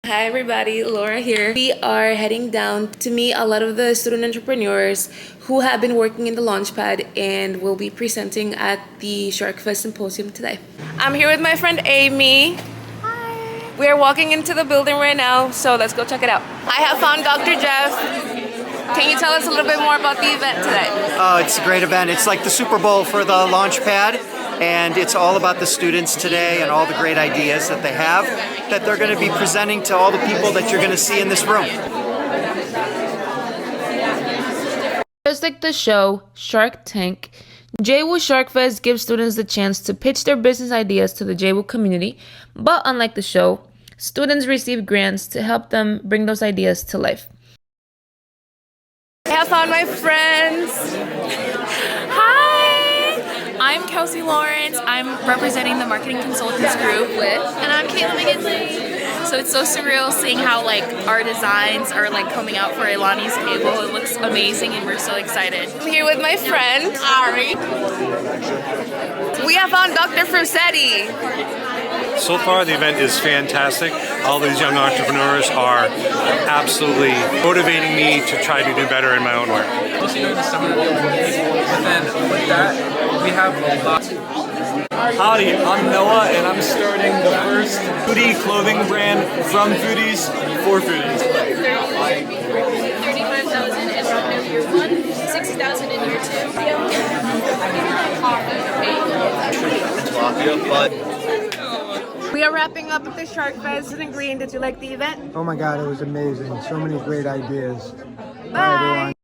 Hi everybody, Laura here. We are heading down to meet a lot of the student entrepreneurs who have been working in the Launchpad and will be presenting at the Sharkfest Symposium today. I'm here with my friend Amy. Hi. We are walking into the building right now, so let's go check it out. I have found Dr. Jeff. Can you tell us a little bit more about the event today? Oh, it's a great event. It's like the Super Bowl for the Launchpad, and it's all about the students today and all the great ideas that they have that they're going to be presenting to all the people that you're going to see in this room. Just like the show Shark Tank, JWU Sharkfest gives students the chance to pitch their business ideas to the JWU community, but unlike the show, students receive grants to help them bring those ideas to life. I have found my friends. Hi, I'm Kelsey Lawrence. I'm representing the marketing consultants group and I'm Caitlin McGinley. So it's so surreal seeing how our designs are coming out for Ilani's table. It looks amazing and we're so excited. I'm here with my friend Ari. We have found Dr. Frusetti. So far, the event is fantastic. All these young entrepreneurs are absolutely motivating me to try to do better in my own work. Mostly during the summer, but then with that, we have a lot. Howdy, I'm Noah, and I'm starting the first foodie clothing brand from foodies for foodies. 35,000 in revenue year 1, 60,000 in year 2. We are wrapping up at the Sharkfest in Green. Did you like the event? Oh my God, it was amazing. So many great ideas. Bye.